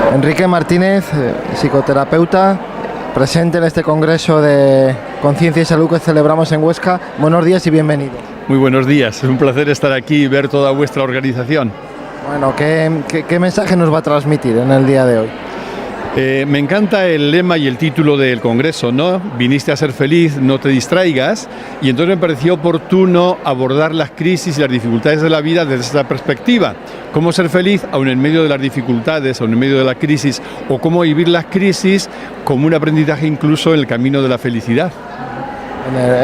Enrique Martínez, psicoterapeuta, presente en este congreso de Conciencia y Salud que celebramos en Huesca. Buenos días y bienvenido. Muy buenos días, es un placer estar aquí y ver toda vuestra organización. Bueno, ¿qué mensaje nos va a transmitir en el día de hoy? Me encanta el lema y el título del congreso, ¿no? Viniste a ser feliz, no te distraigas, y entonces me pareció oportuno abordar las crisis y las dificultades de la vida desde esta perspectiva. Cómo ser feliz aun en medio de las dificultades, aun en medio de la crisis, o cómo vivir las crisis como un aprendizaje incluso en el camino de la felicidad.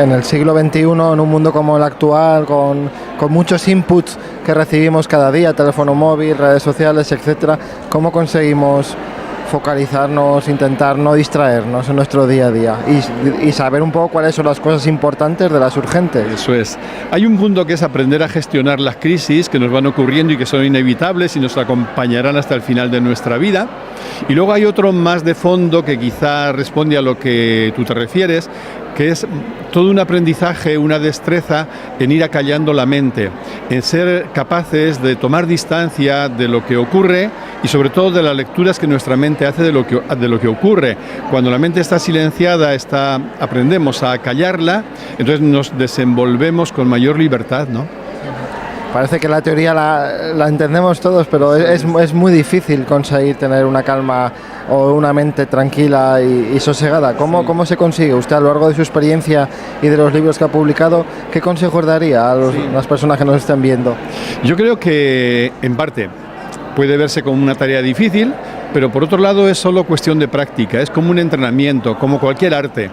En el siglo XXI, en un mundo como el actual, con muchos inputs que recibimos cada día, teléfono móvil, redes sociales, etcétera, ¿cómo conseguimos focalizarnos, intentar no distraernos en nuestro día a día y saber un poco cuáles son las cosas importantes de las urgentes? Eso es. Hay un punto que es aprender a gestionar las crisis que nos van ocurriendo y que son inevitables y nos acompañarán hasta el final de nuestra vida. Y luego hay otro más de fondo que quizá responde a lo que tú te refieres, que es todo un aprendizaje, una destreza en ir acallando la mente, en ser capaces de tomar distancia de lo que ocurre y sobre todo de las lecturas que nuestra mente hace de lo que ocurre. Cuando la mente está silenciada, aprendemos a callarla, entonces nos desenvolvemos con mayor libertad, ¿no? Parece que la teoría la entendemos todos, pero es muy difícil conseguir tener una calma o una mente tranquila y sosegada. ¿Cómo se consigue? Usted, a lo largo de su experiencia y de los libros que ha publicado, ¿qué consejos daría a las personas que nos estén viendo? Yo creo que, en parte, puede verse como una tarea difícil, pero por otro lado es solo cuestión de práctica, es como un entrenamiento, como cualquier arte.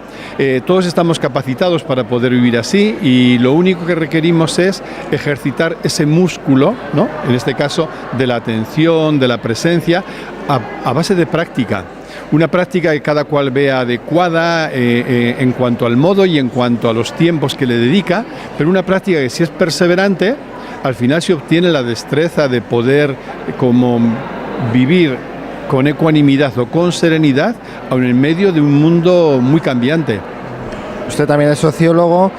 Todos estamos capacitados para poder vivir así y lo único que requerimos es ejercitar ese músculo, ¿no? En este caso de la atención, de la presencia, a base de práctica. Una práctica que cada cual vea adecuada en cuanto al modo y en cuanto a los tiempos que le dedica, pero una práctica que si es perseverante, al final se obtiene la destreza de poder como vivir con ecuanimidad o con serenidad, aun en medio de un mundo muy cambiante. Usted también es sociólogo.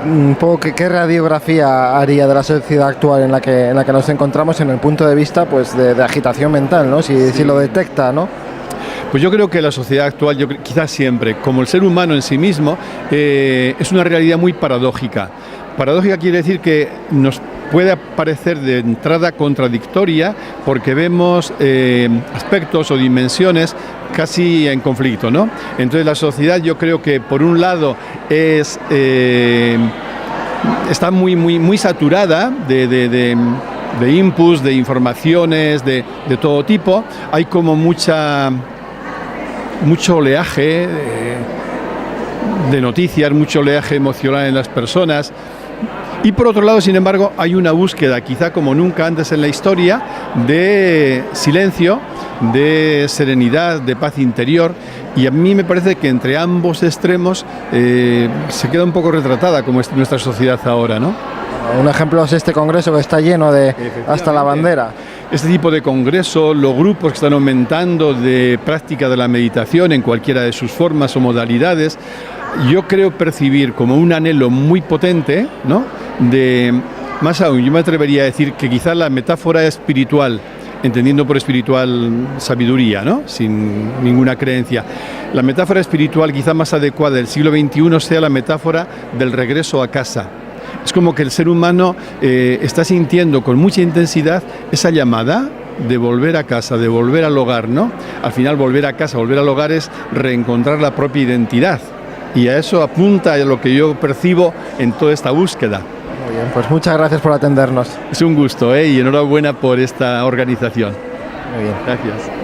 Un poco, ¿qué radiografía haría de la sociedad actual en la que nos encontramos en el punto de vista pues de agitación mental, ¿no? Si lo detecta, ¿no? Pues yo creo que la sociedad actual, quizás siempre, como el ser humano en sí mismo, es una realidad muy paradójica. Paradójica quiere decir que nos puede parecer de entrada contradictoria porque vemos aspectos o dimensiones casi en conflicto, ¿no? Entonces la sociedad, yo creo que por un lado está muy saturada de inputs, de informaciones de todo tipo. Hay como mucho oleaje de noticias, mucho oleaje emocional en las personas. Y por otro lado, sin embargo, hay una búsqueda, quizá como nunca antes en la historia, de silencio, de serenidad, de paz interior. Y a mí me parece que entre ambos extremos se queda un poco retratada como es nuestra sociedad ahora, ¿no? Un ejemplo es este congreso que está lleno de hasta la bandera. Este tipo de congreso, los grupos que están aumentando de práctica de la meditación en cualquiera de sus formas o modalidades, yo creo percibir como un anhelo muy potente, ¿no? Más aún, yo me atrevería a decir que quizás la metáfora espiritual, entendiendo por espiritual sabiduría, ¿no? Sin ninguna creencia, la metáfora espiritual quizá más adecuada del siglo XXI sea la metáfora del regreso a casa. Es como que el ser humano está sintiendo con mucha intensidad esa llamada de volver a casa, de volver al hogar, ¿no? Al final volver a casa, volver al hogar es reencontrar la propia identidad. Y a eso apunta lo que yo percibo en toda esta búsqueda. Muy bien, pues muchas gracias por atendernos. Es un gusto, y enhorabuena por esta organización. Muy bien. Gracias.